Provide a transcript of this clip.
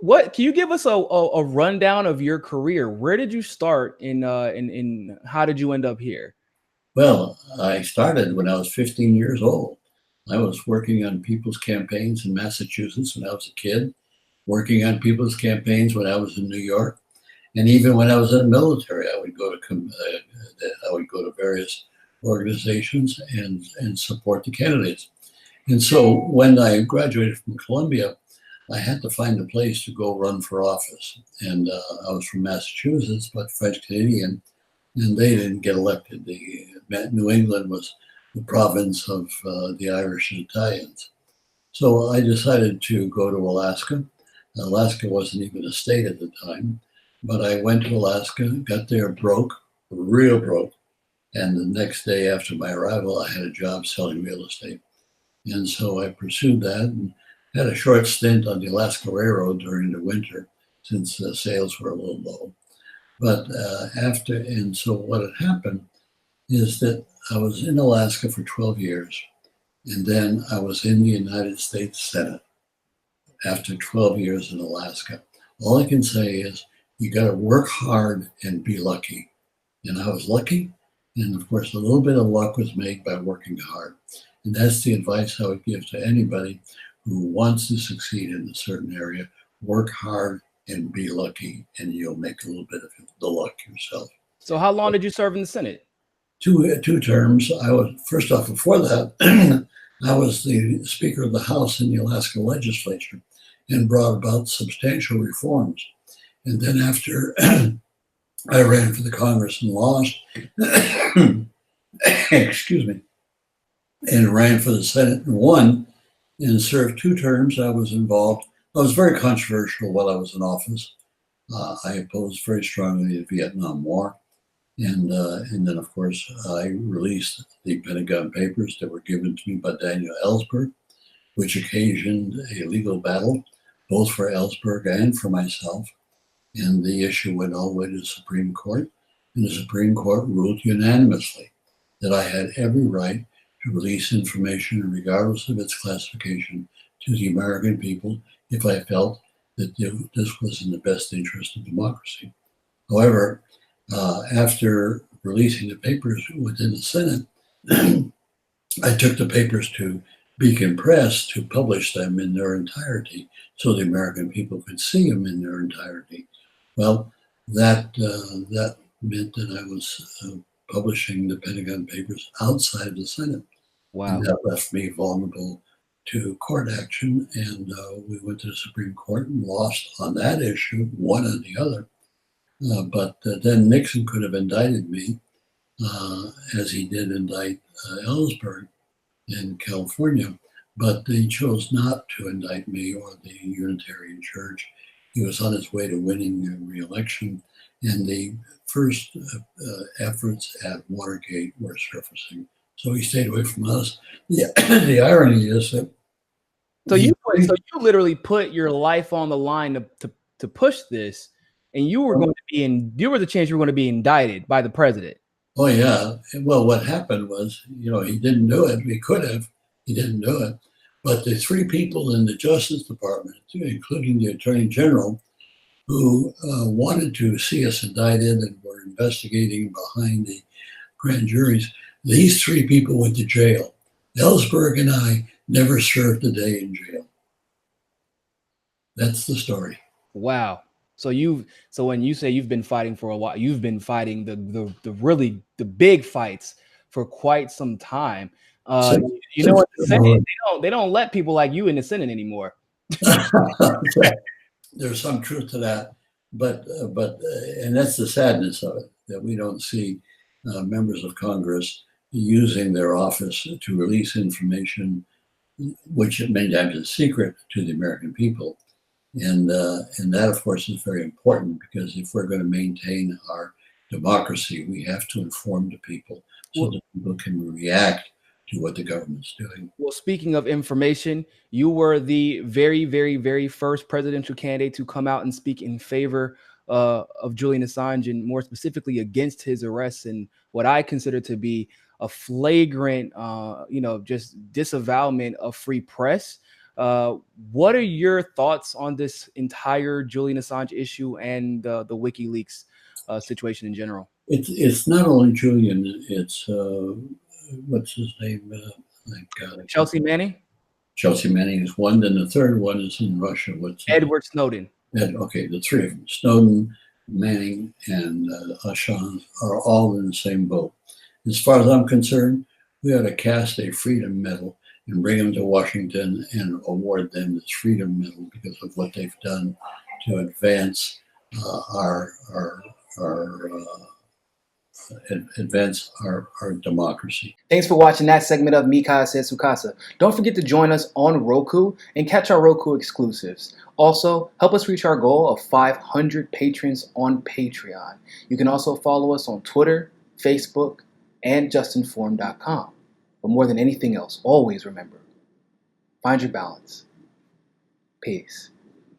what can you give us a rundown of your career? Where did you start in how did you end up here? Well, I started when I was 15 years old. I was working on people's campaigns in Massachusetts when I was a kid, working on people's campaigns when I was in New York, and even when I was in the military, I would go to various organizations and support the candidates. And so when I graduated from Columbia, I had to find a place to go run for office. And I was from Massachusetts, but French Canadian, and they didn't get elected. New England was the province of the Irish and Italians. So I decided to go to Alaska. Alaska wasn't even a state at the time, but I went to Alaska, got there broke, real broke. And the next day after my arrival, I had a job selling real estate. And so I pursued that and had a short stint on the Alaska Railroad during the winter since the sales were a little low. But and so what had happened is that I was in Alaska for 12 years, and then I was in the United States Senate after 12 years in Alaska. All I can say is you got to work hard and be lucky. And I was lucky. And of course, a little bit of luck was made by working hard. And that's the advice I would give to anybody who wants to succeed in a certain area. Work hard and be lucky, and you'll make a little bit of the luck yourself. So how long did you serve in the Senate? Two terms. I was, first off, before that, I was the Speaker of the House in the Alaska legislature and brought about substantial reforms. And then after I ran for the Congress and lost, excuse me, and ran for the Senate and won and served two terms. I was involved. I was very controversial while I was in office. I opposed very strongly the Vietnam War. And then, of course, I released the Pentagon Papers that were given to me by Daniel Ellsberg, which occasioned a legal battle, both for Ellsberg and for myself. And the issue went all the way to the Supreme Court. And the Supreme Court ruled unanimously that I had every right to release information, regardless of its classification, to the American people if I felt that this was in the best interest of democracy. However, after releasing the papers within the Senate, I took the papers to Beacon Press to publish them in their entirety so the American people could see them in their entirety. Well, that meant that I was publishing the Pentagon Papers outside of the Senate. Wow. And that left me vulnerable to court action. And we went to the Supreme Court and lost on that issue, won on the other. But then Nixon could have indicted me, as he did indict Ellsberg in California, but he chose not to indict me or the Unitarian Church. He was on his way to winning re-election, and the first efforts at Watergate were surfacing. So he stayed away from us. The irony is that so you literally put your life on the line to push this. And you were going to be you were the chance you were going to be indicted by the president. Oh, yeah. Well, what happened was, he didn't do it. He could have. He didn't do it. But the three people in the Justice Department, including the Attorney General, who wanted to see us indicted and were investigating behind the grand juries, these three people went to jail. Ellsberg and I never served a day in jail. That's the story. Wow. So when you say you've been fighting for a while, you've been fighting the big fights for quite some time. You know what? The Senate, they don't let people like you in the Senate anymore. There's some truth to that, but and that's the sadness of it, that we don't see members of Congress using their office to release information, which many times is secret, to the American people. And that, of course, is very important, because if we're going to maintain our democracy, we have to inform the people so that people can react to what the government's doing. Well, speaking of information, you were the very, very, very first presidential candidate to come out and speak in favor of Julian Assange, and more specifically against his arrest, and what I consider to be a flagrant, just disavowalment of free press. What are your thoughts on this entire Julian Assange issue and the WikiLeaks situation in general? It's not only Julian. It's what's his name? Chelsea Manning, Chelsea Manning is one. Then the third one is in Russia. What's Edward Snowden. Okay, the three of them: Snowden, Manning, and Assange are all in the same boat. As far as I'm concerned, we ought to cast a freedom medal and bring them to Washington and award them this freedom medal because of what they've done to advance our democracy. Thanks for watching that segment of Mika Says Sukasa. Don't forget to join us on Roku and catch our Roku exclusives. Also, help us reach our goal of 500 patrons on Patreon. You can also follow us on Twitter, Facebook, and JustNForm.com. But more than anything else, always remember, find your balance. Peace.